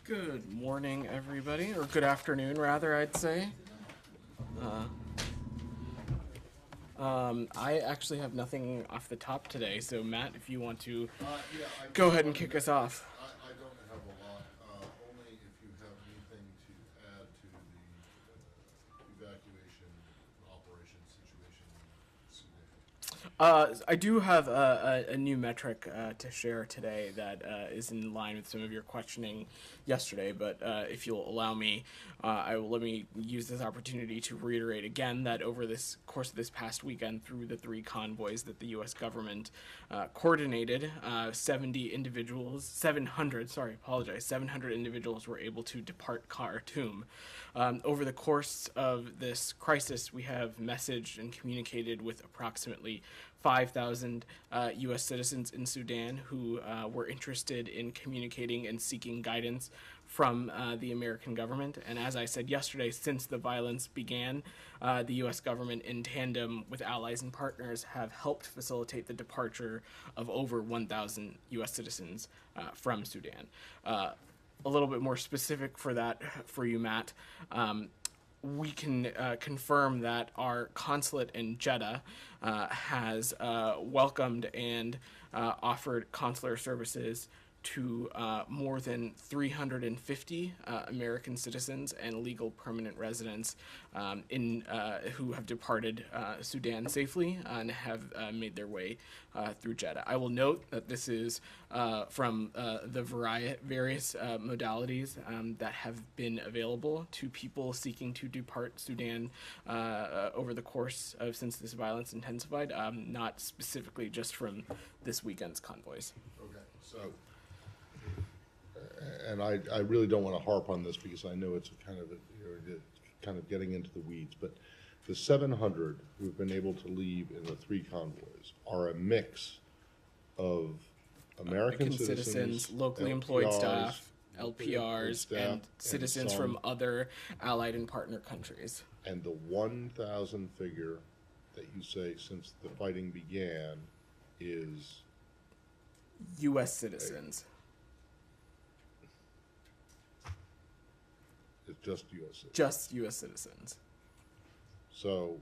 Good morning, everybody, or good afternoon, rather, I'd say. I actually have nothing off the top today, so Matt, if you want to go ahead and kick us off. I don't have a lot, only if you have anything to add to the evacuation operation situation in Sudan. I do have a new metric to share today that is in line with some of your questioning yesterday. But if you'll allow me, let me use this opportunity to reiterate again that over this course of this past weekend, through the three convoys that the U.S. government coordinated, 700 individuals were able to depart Khartoum. Over the course of this crisis, we have messaged and communicated with approximately 5,000 U.S. citizens in Sudan who were interested in communicating and seeking guidance from the American government. And as I said yesterday, since the violence began, the U.S. government, in tandem with allies and partners, have helped facilitate the departure of over 1,000 U.S. citizens from Sudan. A little bit more specific for that for you, Matt. We can confirm that our consulate in Jeddah has welcomed and offered consular services to more than 350 American citizens and legal permanent residents who have departed Sudan safely and have made their way through Jeddah. I will note that this is from the various modalities that have been available to people seeking to depart Sudan over the course of since this violence intensified, not specifically just from this weekend's convoys. Okay, so, and I really don't want to harp on this because I know it's kind of getting into the weeds, but the 700 who've been able to leave in the three convoys are a mix of American citizens, locally employed staff, LPRs, and citizens from other allied and partner countries. And the 1,000 figure that you say since the fighting began is U.S. citizens. It's just U.S. citizens. Just U.S. citizens. So,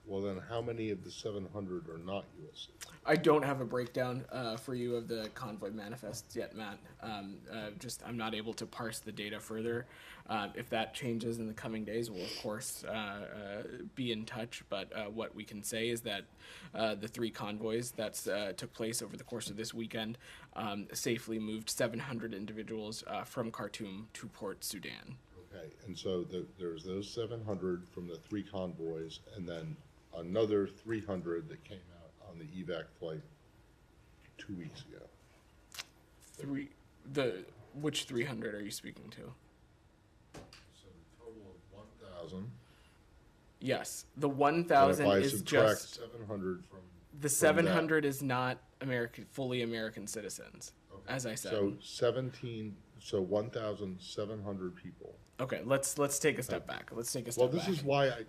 well then how many of the 700 are not U.S. citizens? I don't have a breakdown for you of the convoy manifests yet, Matt. I'm not able to parse the data further. If that changes in the coming days, we'll of course be in touch. But what we can say is that the three convoys that took place over the course of this weekend safely moved 700 individuals from Khartoum to Port Sudan. Okay, and so there's those 700 from the three convoys, and then another 300 that came out on the evac flight 2 weeks ago. Which 300 are you speaking to? So the total of 1,000. Yes, the 1,000 is just 700 from the 700 is not fully American citizens, okay. As I said. So 1,700 people. Okay, let's take a step back. Let's take a step Well, back. this is why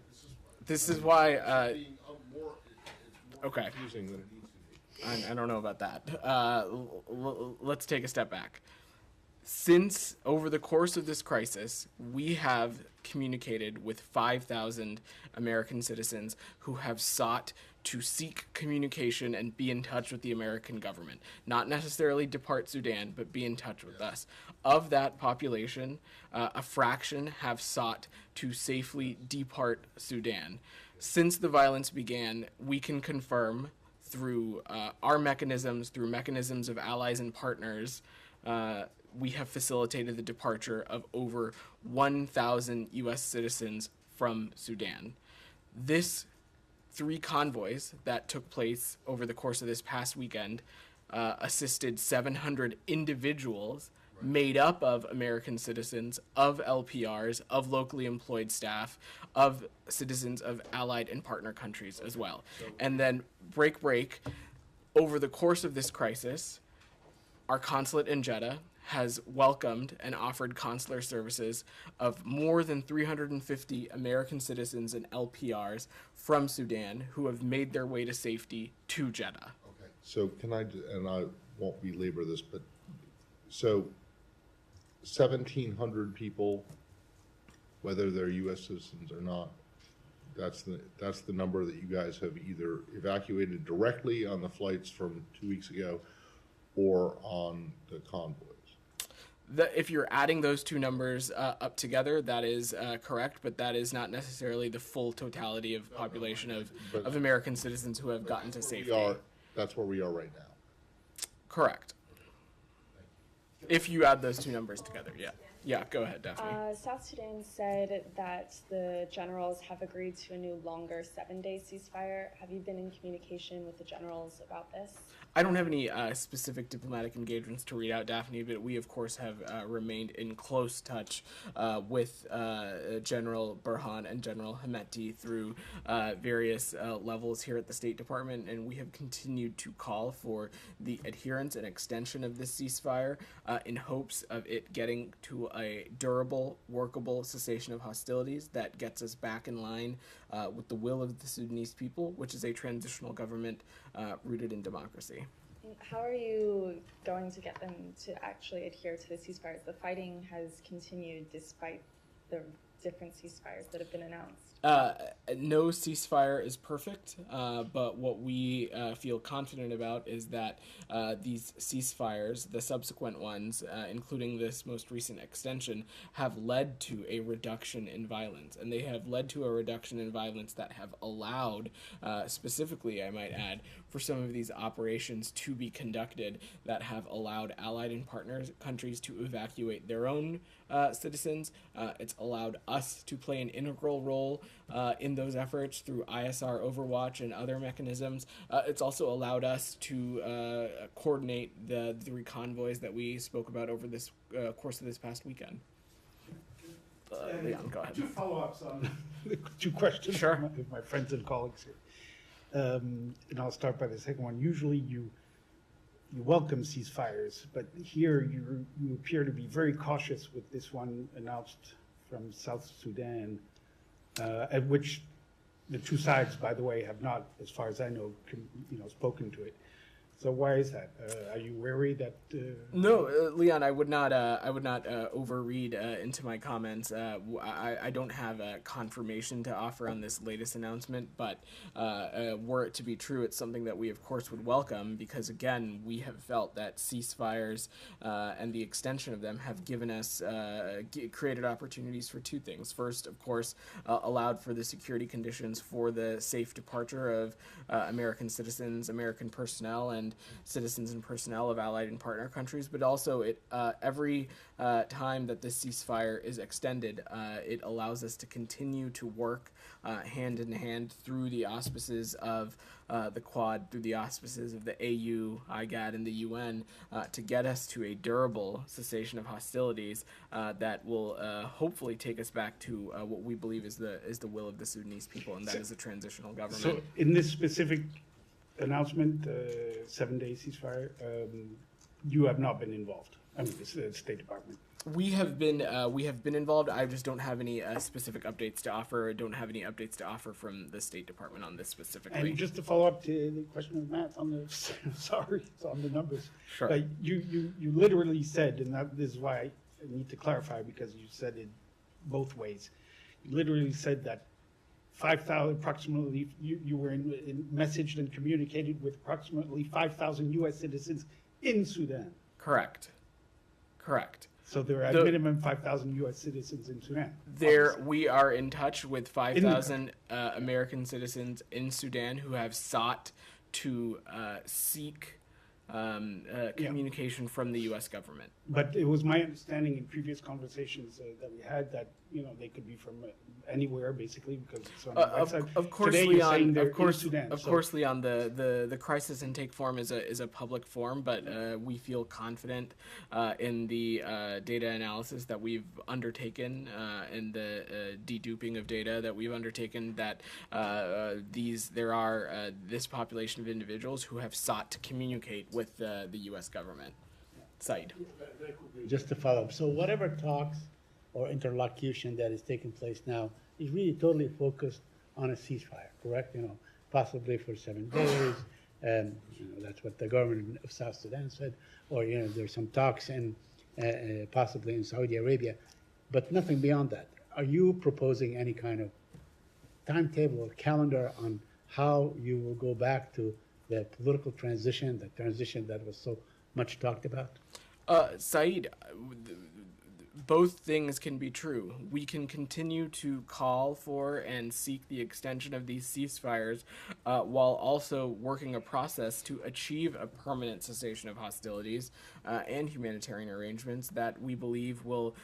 This is why. it's more Okay. confusing than it needs to be. I don't know about that. Let's take a step back. Since over the course of this crisis, we have communicated with 5,000 American citizens who have sought to seek communication and be in touch with the American government. Not necessarily depart Sudan, but be in touch with us. Of that population, a fraction have sought to safely depart Sudan. Since the violence began, we can confirm through our mechanisms, through mechanisms of allies and partners, we have facilitated the departure of over 1,000 U.S. citizens from Sudan. This three convoys that took place over the course of this past weekend assisted 700 individuals made up of American citizens, of LPRs, of locally employed staff, of citizens of allied and partner countries as well. And then break, over the course of this crisis, our consulate in Jeddah has welcomed and offered consular services of more than 350 American citizens and LPRs from Sudan who have made their way to safety to Jeddah. Okay, so can I, and I won't belabor this, but So 1,700 people, whether they're U.S. citizens or not, that's the number that you guys have either evacuated directly on the flights from 2 weeks ago or on the convoys. If you're adding those two numbers up together, that is correct, but that is not necessarily the full totality of population of American citizens who have gotten to safety. That's where we are right now. Correct. If you add those two numbers together, yeah. Yeah, go ahead, Daphne. South Sudan said that the generals have agreed to a new longer 7-day ceasefire. Have you been in communication with the generals about this? I don't have any specific diplomatic engagements to read out, Daphne, but we, of course, have remained in close touch with General Burhan and General Hemeti through various levels here at the State Department, and we have continued to call for the adherence and extension of this ceasefire in hopes of it getting to a durable, workable cessation of hostilities that gets us back in line with the will of the Sudanese people, which is a transitional government rooted in democracy. How are you going to get them to actually adhere to the ceasefires? The fighting has continued despite the different ceasefires that have been announced. No ceasefire is perfect, but what we feel confident about is that these ceasefires, the subsequent ones, including this most recent extension, have led to a reduction in violence. And they have led to a reduction in violence that have allowed, specifically, I might add, for some of these operations to be conducted that have allowed allied and partner countries to evacuate their own citizens. It's allowed us to play an integral role in those efforts through ISR Overwatch and other mechanisms. It's also allowed us to coordinate the 3 convoys that we spoke about over this course of this past weekend. Leon, go ahead. 2 follow-ups on the 2 questions Sure. With my friends and colleagues here. And I'll start by the second one. Usually you welcome ceasefires, but here you appear to be very cautious with this one announced from South Sudan, at which the 2 sides, by the way, have not, as far as I know, spoken to it. So why is that? Are you wary that? No, Leon, I would not overread into my comments. I don't have a confirmation to offer on this latest announcement, but were it to be true, it's something that we, of course, would welcome because, again, we have felt that ceasefires and the extension of them have given us created opportunities for 2 things. First, of course, allowed for the security conditions for the safe departure of American citizens, American personnel, and citizens and personnel of allied and partner countries, but also it every time that this ceasefire is extended, it allows us to continue to work hand in hand through the auspices of the Quad, through the auspices of the AU, IGAD, and the UN to get us to a durable cessation of hostilities that will hopefully take us back to what we believe is the will of the Sudanese people, and that is a transitional government. So in this specific announcement, 7-day ceasefire, you have not been involved. I mean, the State Department. We have been involved. I just don't have any specific updates to offer. Don't have any updates to offer from the State Department on this specifically. And just to follow up to the question of Matt on the sorry, it's on the numbers. Sure. You literally said, and this is why I need to clarify because you said it both ways. You literally said that 5,000 approximately. You were messaged and communicated with approximately 5,000 U.S. citizens in Sudan. Correct. So there are at minimum 5,000 U.S. citizens in Sudan. We are in touch with 5,000 American citizens in Sudan who have sought to seek communication from the U.S. government. But it was my understanding in previous conversations that we had that they could be from anywhere basically because it's on the website. Of course, today Leon. Sudan, course, Leon. The crisis intake form is a public form, but we feel confident in the data analysis that we've undertaken and the deduping of data that we've undertaken. That there are this population of individuals who have sought to communicate with the U.S. government. Said. Just to follow up, so whatever talks or interlocution that is taking place now is really totally focused on a ceasefire, correct? Possibly for 7 days, That's what the government of South Sudan said. Or, there's some talks in possibly in Saudi Arabia, but nothing beyond that. Are you proposing any kind of timetable or calendar on how you will go back to the political transition, the transition that was so much talked about? Saeed, both things can be true. We can continue to call for and seek the extension of these ceasefires while also working a process to achieve a permanent cessation of hostilities and humanitarian arrangements that we believe will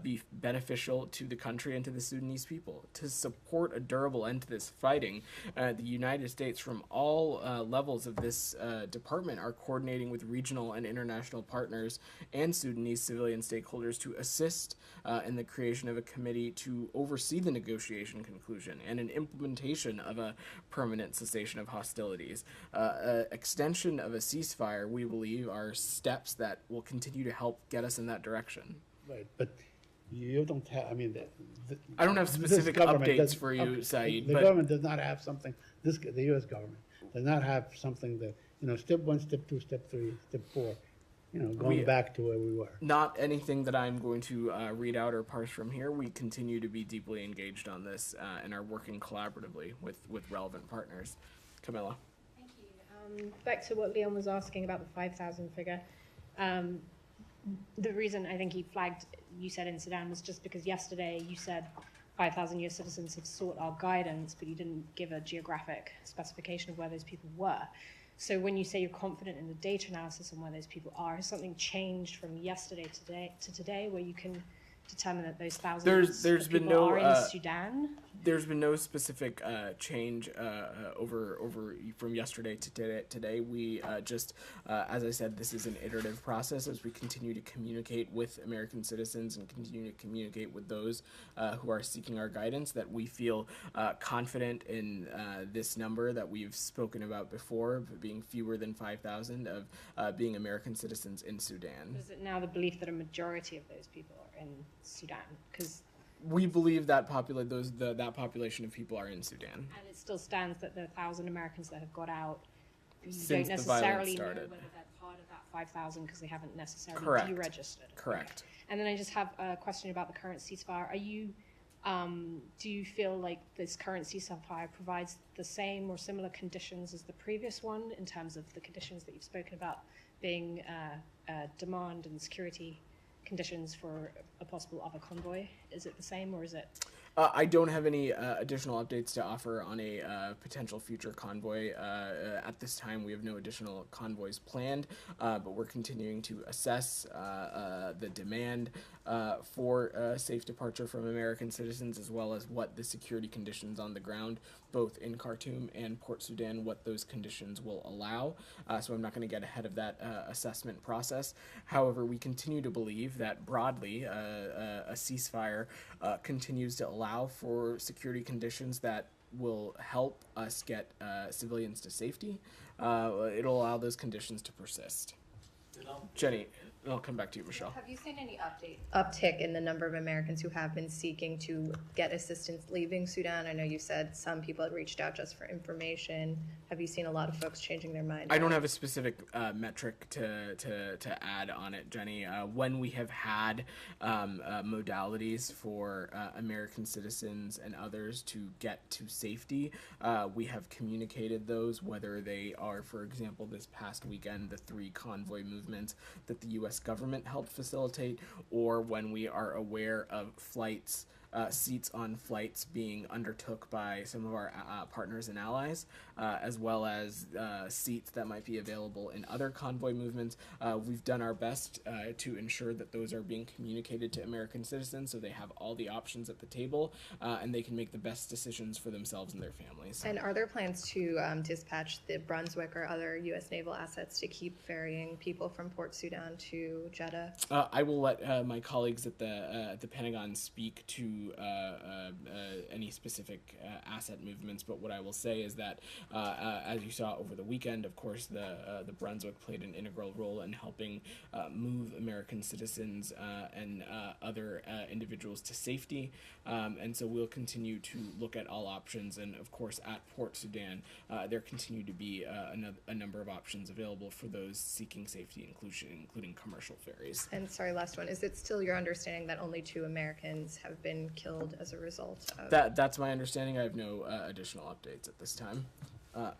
be beneficial to the country and to the Sudanese people. To support a durable end to this fighting, the United States, from all levels of this department, are coordinating with regional and international partners and Sudanese civilian stakeholders to assist in the creation of a committee to oversee the negotiation conclusion and an implementation of a permanent cessation of hostilities. Extension of a ceasefire, we believe, are steps that will continue to help get us in that direction. Right, but you don't have, I mean, I don't have this specific government updates does- for you, Saeed, The but government does not have something, the U.S. government does not have something that, step 1, step 2, step 3, step 4, going back to where we were. not anything that I'm going to read out or parse from here. We continue to be deeply engaged on this and are working collaboratively with relevant partners. Camilla. Thank you. Back to what Leon was asking about the 5,000 figure. The reason I think he flagged, you said in Sudan, was just because yesterday you said 5,000 US citizens have sought our guidance, but you didn't give a geographic specification of where those people were. So when you say you're confident in the data analysis on where those people are, has something changed from yesterday to today where you can determine that those thousands There's of been people no are in Sudan? There's been no specific change over from yesterday to today. We just, as I said, this is an iterative process as we continue to communicate with American citizens and continue to communicate with those who are seeking our guidance, that we feel confident in this number that we've spoken about before, being fewer than 5,000 of being American citizens in Sudan. Is it now the belief that a majority of those people are in Sudan? Because We believe that that population of people are in Sudan. and it still stands that the 1,000 Americans that have got out, you Since don't the violence necessarily know started. whether they're part of that 5,000 because they haven't necessarily Correct. deregistered. Correct. And then I just have a question about the current ceasefire. Do you feel like this current ceasefire provides the same or similar conditions as the previous one in terms of the conditions that you've spoken about being demand and security conditions for a possible other convoy? Is it the same, or is it? I don't have any additional updates to offer on a potential future convoy. At this time, we have no additional convoys planned, but we're continuing to assess the demand for safe departure from American citizens, as well as what the security conditions on the ground, both in Khartoum and Port Sudan, what those conditions will allow. So I'm not going to get ahead of that assessment process. However, we continue to believe that broadly a ceasefire continues to allow for security conditions that will help us get civilians to safety. It'll allow those conditions to persist. Jenny, I'll come back to you, Michelle. Have you seen any uptick in the number of Americans who have been seeking to get assistance leaving Sudan? I know you said some people had reached out just for information. Have you seen a lot of folks changing their mind? I don't have a specific metric to add on it, Jenny. When we have had modalities for American citizens and others to get to safety, we have communicated those, whether they are, for example, this past weekend, the 3 convoy movements that the U.S. government helped facilitate, or when we are aware of flights, seats on flights being undertook by some of our partners and allies, as well as seats that might be available in other convoy movements. We've done our best to ensure that those are being communicated to American citizens so they have all the options at the table and they can make the best decisions for themselves and their families. And are there plans to dispatch the Brunswick or other U.S. naval assets to keep ferrying people from Port Sudan to Jeddah? I will let my colleagues at the Pentagon speak to any specific asset movements. But what I will say is that, as you saw over the weekend, of course, the Brunswick played an integral role in helping move American citizens and other individuals to safety. And so we'll continue to look at all options. And of course, at Port Sudan, there continue to be a number of options available for those seeking safety, including commercial ferries. And sorry, last one. Is it still your understanding that only 2 Americans have been killed as a result of That's my understanding. I have no additional updates at this time.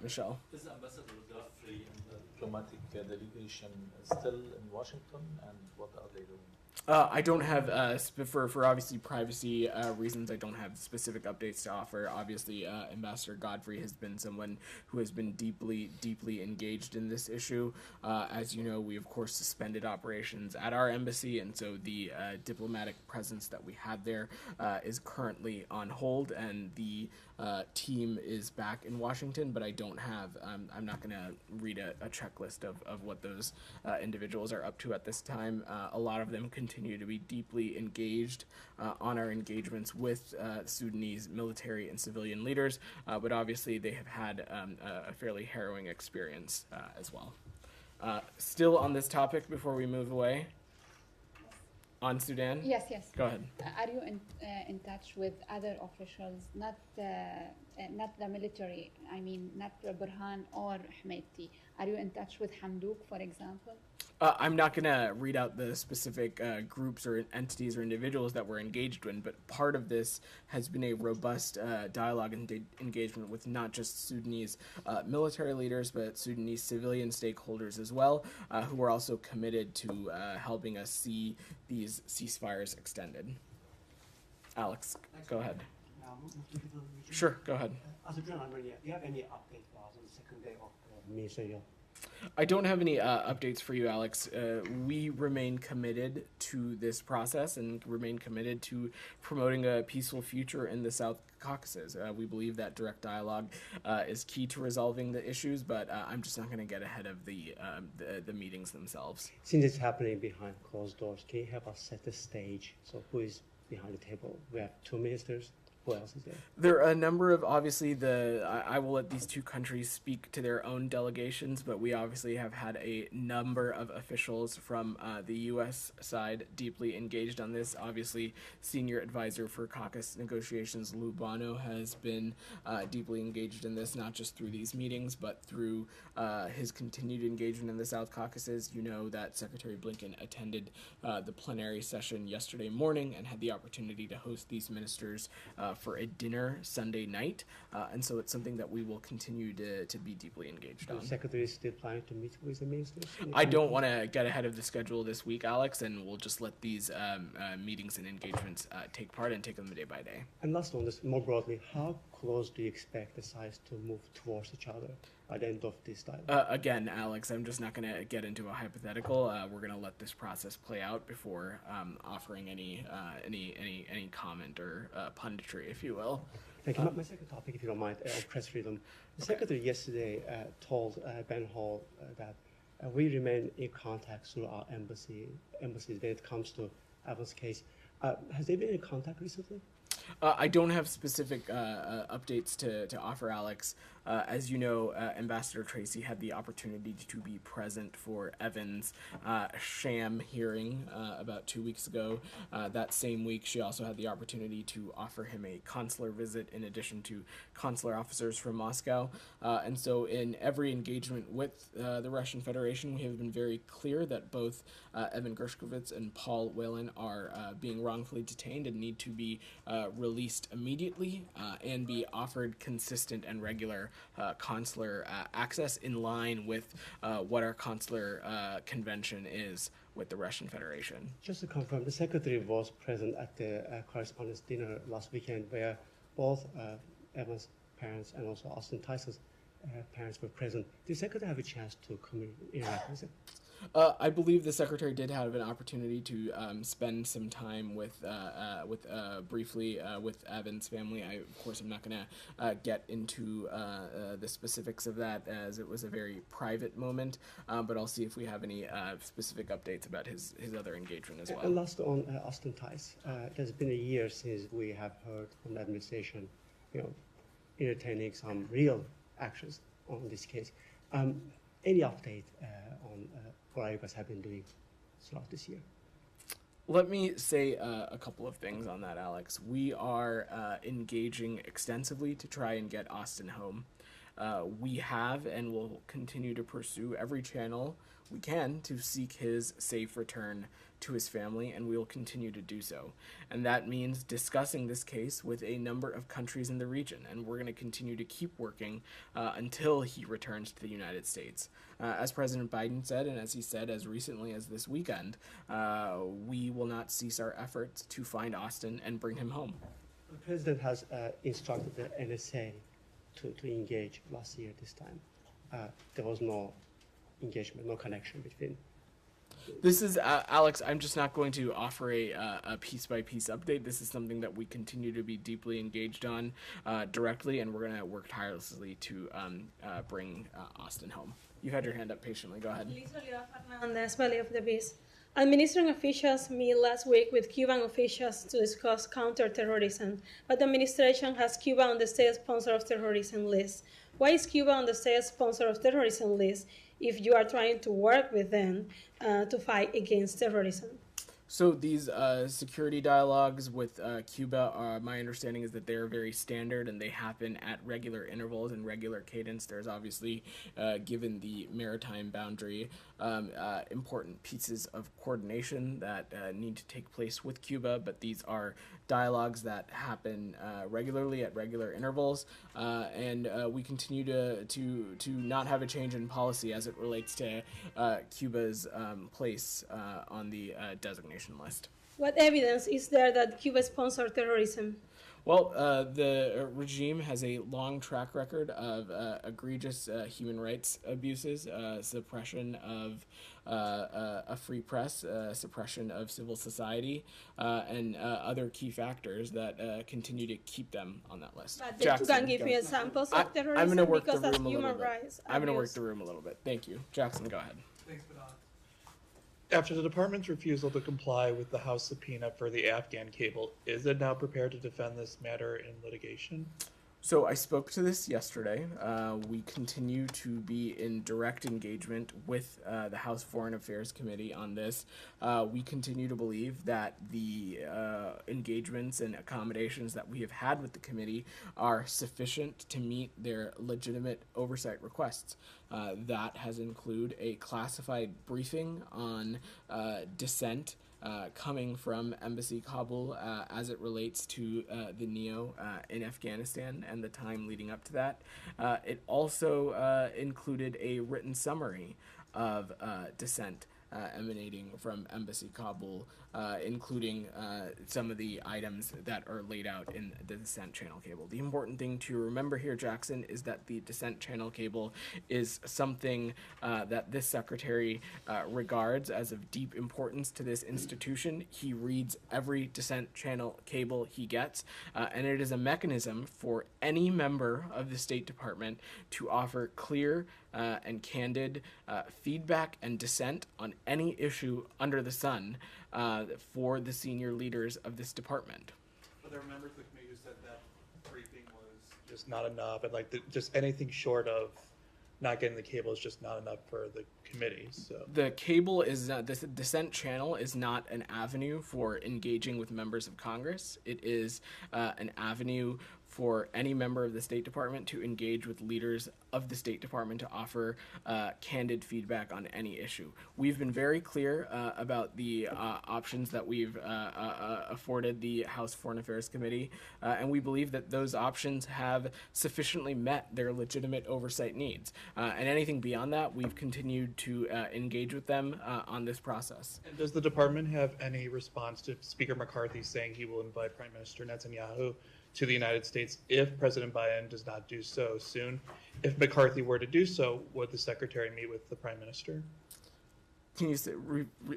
Michelle. Is Ambassador Godfrey and the diplomatic delegation still in Washington, and what are they doing? I don't have, for obviously privacy reasons, I don't have specific updates to offer. Obviously, Ambassador Godfrey has been someone who has been deeply engaged in this issue. As you know, we of course suspended operations at our embassy, and so the diplomatic presence that we had there is currently on hold, and the team is back in Washington, but I don't have, I'm not going to read a checklist of what those individuals are up to at this time. A lot of them continue to be deeply engaged on our engagements with Sudanese military and civilian leaders, but obviously they have had a fairly harrowing experience as well. Still on this topic before we move away, on Sudan? Yes. Go ahead. Are you in touch with other officials, not the military? I mean, not Burhan or Hemedti. Are you in touch with Hamdouk, for example? I'm not going to read out the specific groups or entities or individuals that we're engaged in, but part of this has been a robust dialogue and engagement with not just Sudanese military leaders, but Sudanese civilian stakeholders as well, who are also committed to helping us see these ceasefires extended. Alex, go ahead. Sure, go ahead. As a general, do you have any update for us on the second day of ministerial? I don't have any updates for you, Alex. We remain committed to this process and remain committed to promoting a peaceful future in the South Caucasus. We believe that direct dialogue is key to resolving the issues, but I'm just not going to get ahead of the meetings themselves. Since it's happening behind closed doors, can you help us set the stage? So who is behind the table? We have 2 ministers. Who else is there? There are a number of, obviously, I will let these 2 countries speak to their own delegations, but we obviously have had a number of officials from the U.S. side deeply engaged on this. Obviously, senior advisor for Caucasus negotiations, Lou Bono, has been deeply engaged in this, not just through these meetings, but through his continued engagement in the South Caucasus. You know that Secretary Blinken attended the plenary session yesterday morning and had the opportunity to host these ministers for a dinner Sunday night, and so it's something that we will continue to be deeply engaged on. The secretary is still planning to meet with the ministers? I don't want to get ahead of the schedule this week, Alex, and we'll just let these meetings and engagements take part and take them day by day. And last one, just more broadly, how close do you expect the sides to move towards each other by the end of this dialogue? Again, Alex, I'm just not going to get into a hypothetical. We're going to let this process play out before offering any comment or punditry, if you will. Thank you. My second topic, if you don't mind, on press freedom. The secretary yesterday told Ben Hall that we remain in contact through our embassies when it comes to Evan's case. Has there been any contact recently? I don't have specific updates to offer, Alex. As you know, Ambassador Tracy had the opportunity to be present for Evan's sham hearing about 2 weeks ago. That same week, she also had the opportunity to offer him a consular visit in addition to consular officers from Moscow. And so in every engagement with the Russian Federation, we have been very clear that both Evan Gershkovich and Paul Whelan are being wrongfully detained and need to be released immediately and be offered consistent and regular consular access in line with what our consular convention is with the Russian Federation. Just to confirm, the secretary was present at the correspondence dinner last weekend where both Evan's parents and also Austin Tice's parents were present. Did the secretary have a chance to come interact with him? I believe the secretary did have an opportunity to spend some time with briefly with Evan's family. Of course, I'm not going to get into the specifics of that, as it was a very private moment. But I'll see if we have any specific updates about his other engagement as well. Last on Austin ties. It has been a year since we have heard from the administration, entertaining some real actions on this case. Any update on what you guys have been doing throughout this year? Let me say a couple of things on that, Alex. We are engaging extensively to try and get Austin home. We have and will continue to pursue every channel we can to seek his safe return to his family, and we will continue to do so. And that means discussing this case with a number of countries in the region, and we're going to continue to keep working until he returns to the United States. As President Biden said, and as he said as recently as this weekend, we will not cease our efforts to find Austin and bring him home. The president has instructed the NSA to engage last year this time. There was no engagement, no connection between. This is, Alex, I'm just not going to offer a piece-by-piece update. This is something that we continue to be deeply engaged on directly, and we're going to work tirelessly to bring Austin home. You had your hand up patiently. Go ahead. Lisa Oliva Fernandez, Valley of the Beast. Administration officials met last week with Cuban officials to discuss counterterrorism, but the administration has Cuba on the state sponsor of terrorism list. Why is Cuba on the state sponsor of terrorism list if you are trying to work with them to fight against terrorism? So these security dialogues with Cuba, my understanding is that they're very standard and they happen at regular intervals and regular cadence. There's obviously, given the maritime boundary, important pieces of coordination that need to take place with Cuba, but these are dialogues that happen regularly at regular intervals, and we continue to not have a change in policy as it relates to Cuba's place on the designation list. What evidence is there that Cuba sponsored terrorism? Well, the regime has a long track record of egregious human rights abuses, suppression of a free press, suppression of civil society, and other key factors that continue to keep them on that list. But Jackson, you can give me examples of terrorism I'm gonna work because the that's room a human little bit. rights. I'm going to work the room a little bit. Thank you. Jackson, go ahead. Thanks, Vinod. After the department's refusal to comply with the House subpoena for the Afghan cable, is it now prepared to defend this matter in litigation? So I spoke to this yesterday. We continue to be in direct engagement with the House Foreign Affairs Committee on this. We continue to believe that the engagements and accommodations that we have had with the committee are sufficient to meet their legitimate oversight requests. That has included a classified briefing on dissent coming from Embassy Kabul as it relates to the NEO in Afghanistan and the time leading up to that. It also included a written summary of dissent emanating from Embassy Kabul, including some of the items that are laid out in the dissent channel cable. The important thing to remember here, Jackson, is that the dissent channel cable is something that this secretary regards as of deep importance to this institution. He reads every dissent channel cable he gets, and it is a mechanism for any member of the State Department to offer clear and candid feedback and dissent on any issue under the sun for the senior leaders of this department. But there are members of the committee who said that briefing was just not enough, and just anything short of not getting the cable is just not enough for the committee. So the cable is not, the dissent channel is not an avenue for engaging with members of Congress. It is an avenue for any member of the State Department to engage with leaders of the State Department to offer candid feedback on any issue. We've been very clear about the options that we've afforded the House Foreign Affairs Committee, and we believe that those options have sufficiently met their legitimate oversight needs. And anything beyond that, we've continued to engage with them on this process. And does the department have any response to Speaker McCarthy saying he will invite Prime Minister Netanyahu to the United States if President Biden does not do so soon? If McCarthy were to do so, would the secretary meet with the Prime Minister? Can you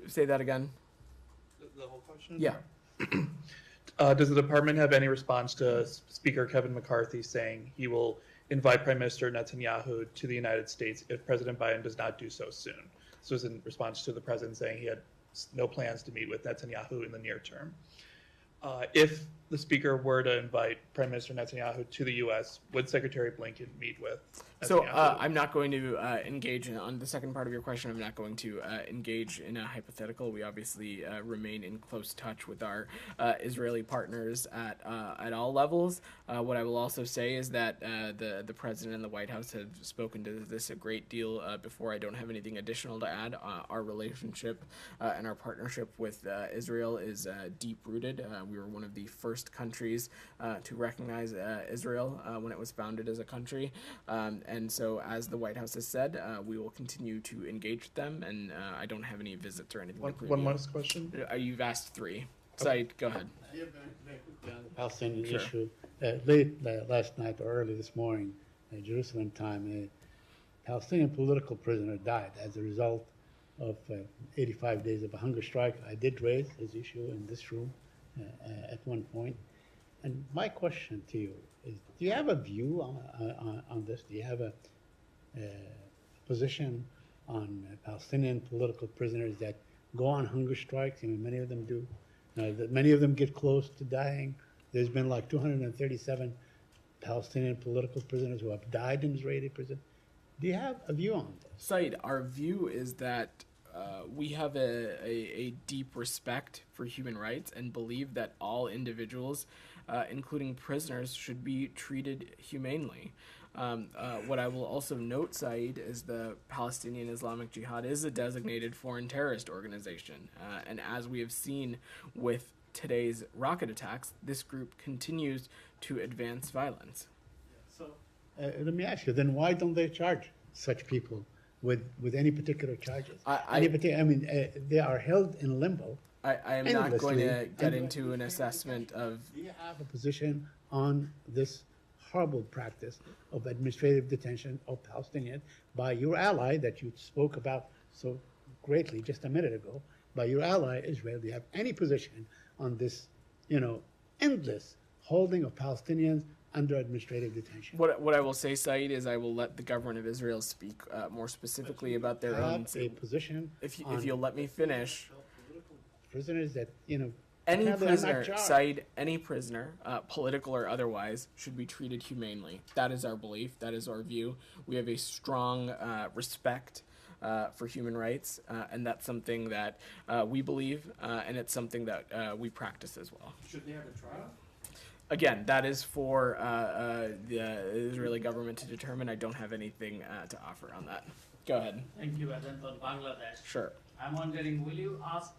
say that again? The whole question? Yeah. Does the department have any response to Speaker Kevin McCarthy saying he will invite Prime Minister Netanyahu to the United States if President Biden does not do so soon? This was in response to the president saying he had no plans to meet with Netanyahu in the near term. If the speaker were to invite Prime Minister Netanyahu to the U.S., would Secretary Blinken meet with Netanyahu? So I'm not going to engage on the second part of your question. I'm not going to engage in a hypothetical. We obviously remain in close touch with our Israeli partners at all levels. What I will also say is that the president and the White House have spoken to this a great deal before. I don't have anything additional to add. Our relationship and our partnership with Israel is deep-rooted. We were one of the first countries to recognize Israel when it was founded as a country. And so, as the White House has said, we will continue to engage with them, and I don't have any visits or anything. One last question? You've asked three. Said, go ahead. Very quickly on the Palestinian Sure. issue. Late last night or early this morning, Jerusalem time, a Palestinian political prisoner died as a result of 85 days of a hunger strike. I did raise this issue in this room at one point. And my question to you is, do you have a view on this? Do you have a position on Palestinian political prisoners that go on hunger strikes? I mean, many of them do. Many of them get close to dying. There's been like 237 Palestinian political prisoners who have died in Israeli prison. Do you have a view on this? Said, our view is that we have a deep respect for human rights and believe that all individuals, including prisoners, should be treated humanely. What I will also note, Said, is the Palestinian Islamic Jihad is a designated foreign terrorist organization. And as we have seen with today's rocket attacks, this group continues to advance violence. So let me ask you, then why don't they charge such people with any particular charges? They are held in limbo. I am not going to get into an assessment of... Do you have a position on this horrible practice of administrative detention of Palestinians by your ally that you spoke about so greatly just a minute ago, by your ally Israel? Do you have any position on this, endless holding of Palestinians under administrative detention? What I will say, Said, is I will let the government of Israel speak more specifically about their own... a position If you'll let me finish... Prisoners that, Any apparently are not prisoner, charged. Said, any prisoner, political or otherwise, should be treated humanely. That is our belief. That is our view. We have a strong respect for human rights, and that's something that we believe, and it's something that we practice as well. Should they have a trial? Again, that is for the Israeli government to determine. I don't have anything to offer on that. Go ahead. Thank you, Adent, on Bangladesh. Sure. I'm wondering, will you ask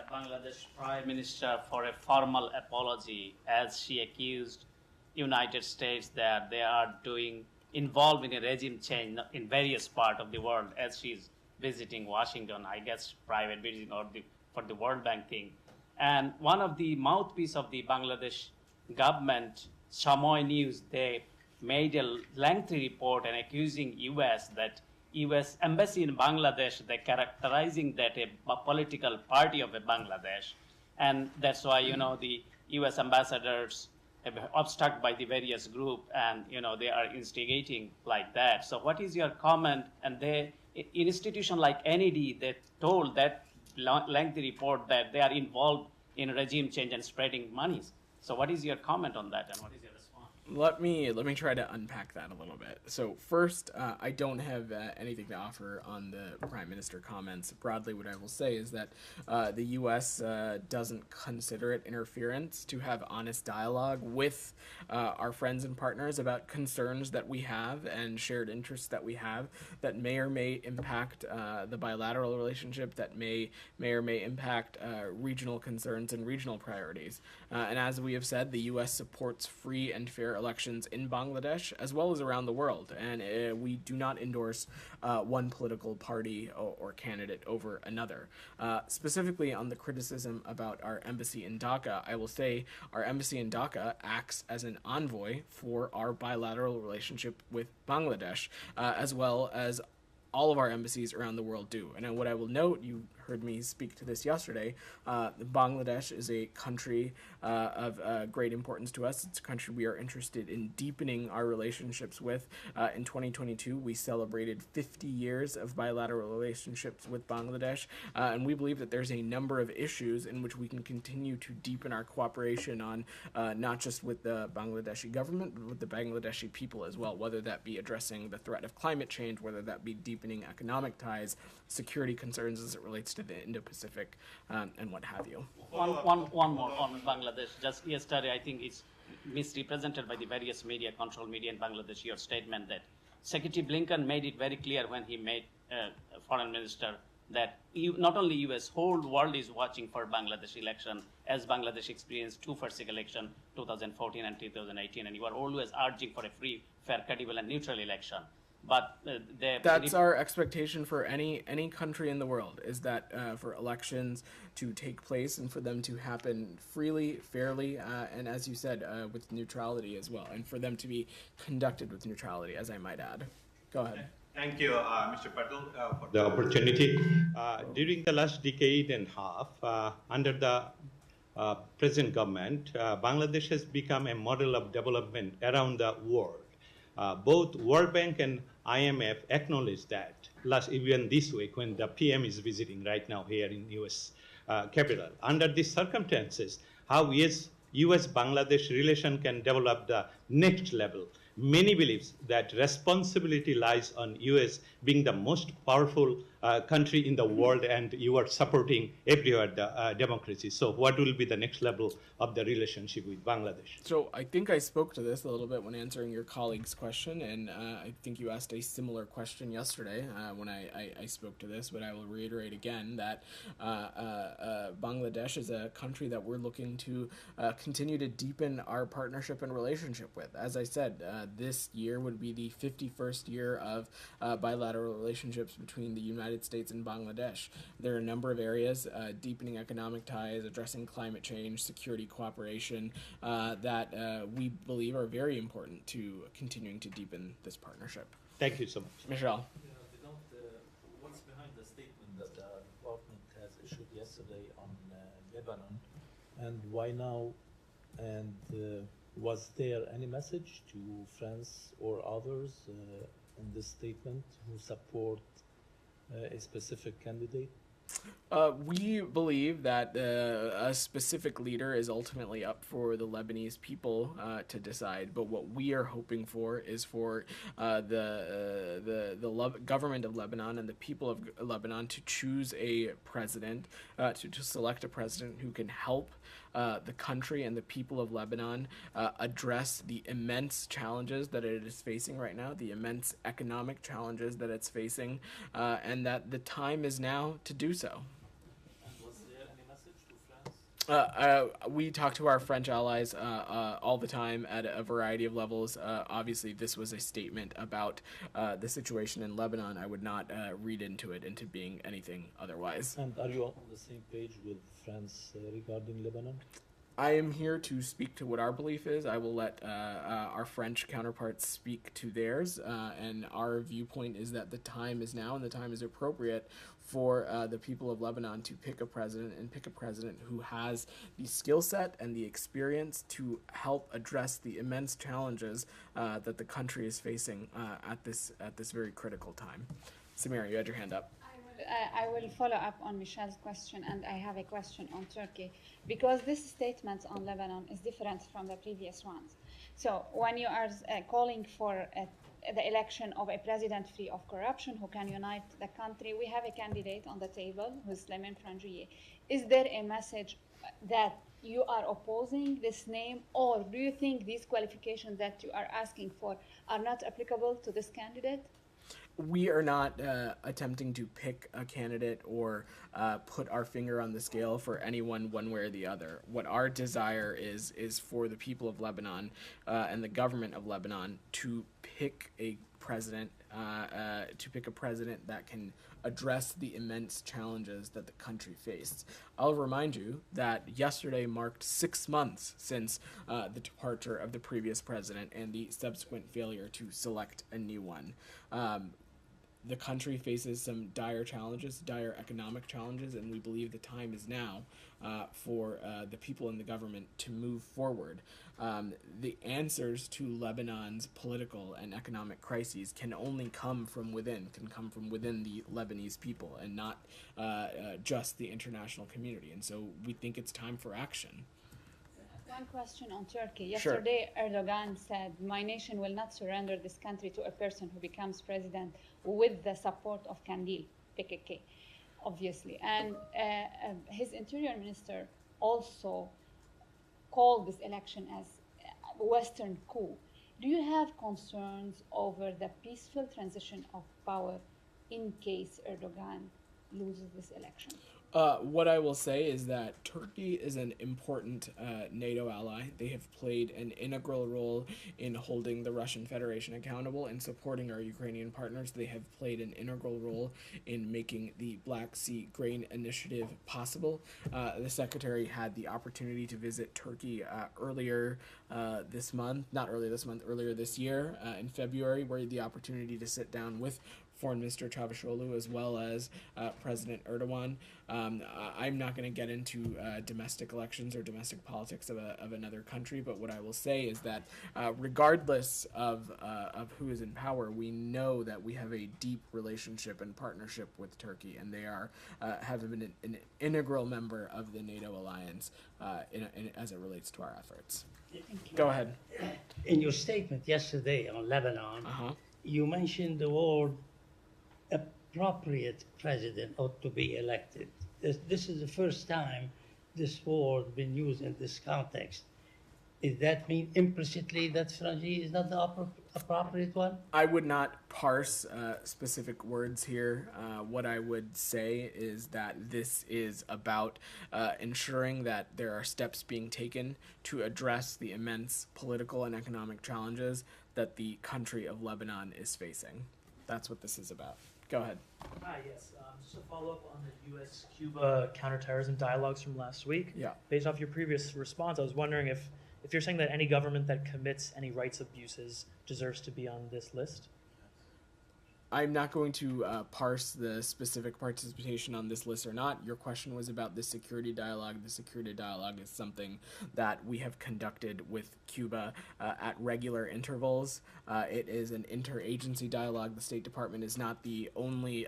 Bangladesh Prime Minister for a formal apology as she accused United States that they are involved in a regime change in various parts of the world as she's visiting Washington, I guess private visiting or for the World Bank thing. And one of the mouthpiece of the Bangladesh government, Samoy News, they made a lengthy report and accusing U.S. that U.S. embassy in Bangladesh, they're characterizing that a political party of a Bangladesh. And that's why, the U.S. ambassadors have been obstructed by the various group and, they are instigating like that. So what is your comment? And they, institution like NED, they told that lengthy report that they are involved in regime change and spreading monies. So what is your comment on that and what is your response? Let me try to unpack that a little bit. So first, I don't have anything to offer on the Prime Minister comments. Broadly, what I will say is that the U.S. Doesn't consider it interference to have honest dialogue with our friends and partners about concerns that we have and shared interests that we have that may or may impact the bilateral relationship, that may or may impact regional concerns and regional priorities. And as we have said, the U.S. supports free and fair elections in Bangladesh as well as around the world, and we do not endorse one political party or candidate over another. Specifically on the criticism about our embassy in Dhaka, I will say our embassy in Dhaka acts as an envoy for our bilateral relationship with Bangladesh, as well as all of our embassies around the world do. And what I will note, you heard me speak to this yesterday, Bangladesh is a country of great importance to us. It's a country we are interested in deepening our relationships with. In 2022, we celebrated 50 years of bilateral relationships with Bangladesh, and we believe that there's a number of issues in which we can continue to deepen our cooperation on, not just with the Bangladeshi government, but with the Bangladeshi people as well, whether that be addressing the threat of climate change, whether that be deepening economic ties, security concerns as it relates to the Indo-Pacific, and what have you. One more on Bangladesh. Just yesterday, I think it's misrepresented by the various media, control media in Bangladesh, your statement that Secretary Blinken made it very clear when he made foreign minister that not only U.S., whole world is watching for Bangladesh election, as Bangladesh experienced two first election, 2014 and 2018, and you are always urging for a free, fair, credible, and neutral election. But that's our expectation for any country in the world, is that for elections to take place and for them to happen freely, fairly, and as you said, with neutrality as well, and for them to be conducted with neutrality, as I might add. Go ahead. Thank you, Mr. Patel, for the opportunity. During the last decade and a half, under the present government, Bangladesh has become a model of development around the world. Both World Bank and IMF acknowledge that. Even this week, when the PM is visiting right now here in U.S. Capital, under these circumstances, how U.S.-Bangladesh relation can develop the next level. Many believes that responsibility lies on U.S. being the most powerful country in the world, and you are supporting everywhere the democracy. So what will be the next level of the relationship with Bangladesh? So I think I spoke to this a little bit when answering your colleague's question, and I think you asked a similar question yesterday when I spoke to this, but I will reiterate again that Bangladesh is a country that we're looking to continue to deepen our partnership and relationship with. As I said, this year would be the 51st year of bilateral relationships between the United States and Bangladesh. There are a number of areas, deepening economic ties, addressing climate change, security cooperation, that we believe are very important to continuing to deepen this partnership. Thank you so much. Michelle. What's behind the statement that the department has issued yesterday on Lebanon, and why now? And was there any message to France or others in this statement who support a specific candidate? We believe that a specific leader is ultimately up for the Lebanese people to decide. But what we are hoping for is for the government of Lebanon and the people of Lebanon to choose a president, to select a president who can help the country and the people of Lebanon address the immense challenges that it is facing right now, the immense economic challenges that it's facing, and that the time is now to do so. And was there any message to France? We talk to our French allies all the time at a variety of levels. Obviously, this was a statement about the situation in Lebanon. I would not read into it into being anything otherwise. And are you on the same page with France regarding Lebanon? I am here to speak to what our belief is. I will let our French counterparts speak to theirs, and our viewpoint is that the time is now and the time is appropriate for the people of Lebanon to pick a president, and pick a president who has the skill set and the experience to help address the immense challenges that the country is facing at this very critical time. Samira, you had your hand up. I will follow up on Michelle's question, and I have a question on Turkey, because this statement on Lebanon is different from the previous ones. So when you are calling for the election of a president free of corruption who can unite the country, we have a candidate on the table who's Lemon Frangieh. Is there a message that you are opposing this name, or do you think these qualifications that you are asking for are not applicable to this candidate? We are not attempting to pick a candidate or put our finger on the scale for anyone one way or the other. What our desire is for the people of Lebanon and the government of Lebanon to pick a president, that can address the immense challenges that the country faced. I'll remind you that yesterday marked 6 months since the departure of the previous president and the subsequent failure to select a new one. the country faces some dire challenges, dire economic challenges, and we believe the time is now for the people in the government to move forward. The answers to Lebanon's political and economic crises can only come from within, can come from within the Lebanese people and not just the international community. And so we think it's time for action. One question on Turkey. Sure. Yesterday, Erdogan said, "My nation will not surrender this country to a person who becomes president with the support of Kandil, PKK, obviously." And his interior minister also called this election as a Western coup. Do you have concerns over the peaceful transition of power in case Erdogan loses this election? What I will say is that Turkey is an important NATO ally. They have played an integral role in holding the Russian Federation accountable and supporting our Ukrainian partners. They have played an integral role in making the Black Sea Grain Initiative possible. The Secretary had the opportunity to visit Turkey earlier this month, not earlier this month, earlier this year in February, where he had the opportunity to sit down with Foreign Minister Çavuşoğlu as well as President Erdogan. I'm not going to get into domestic elections or domestic politics of another country, but what I will say is that regardless of who is in power, we know that we have a deep relationship and partnership with Turkey, and they have been an integral member of the NATO alliance as it relates to our efforts. Go ahead. In your statement yesterday on Lebanon, you mentioned the word appropriate president ought to be elected. This is the first time this word been used in this context. Does that mean implicitly that Frangi is not the appropriate one? I would not parse specific words here. What I would say is that this is about ensuring that there are steps being taken to address the immense political and economic challenges that the country of Lebanon is facing. That's what this is about. Go ahead. Hi, yes. Just a follow-up on the U.S.-Cuba counterterrorism dialogues from last week. Yeah. Based off your previous response, I was wondering if you're saying that any government that commits any rights abuses deserves to be on this list? I'm not going to parse the specific participation on this list or not. Your question was about the security dialogue. The security dialogue is something that we have conducted with Cuba at regular intervals. It is an interagency dialogue. The State Department is not the only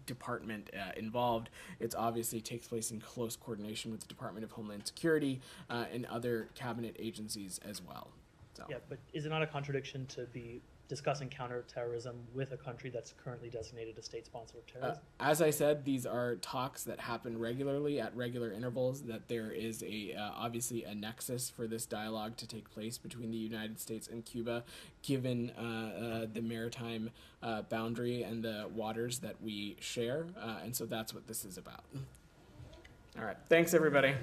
department involved. It obviously takes place in close coordination with the Department of Homeland Security and other cabinet agencies as well. So. Yeah, but is it not a contradiction to be discussing counterterrorism with a country that's currently designated a state sponsor of terrorism? As I said, these are talks that happen regularly at regular intervals, that there is obviously a nexus for this dialogue to take place between the United States and Cuba, given the maritime boundary and the waters that we share, and so that's what this is about. All right, thanks everybody.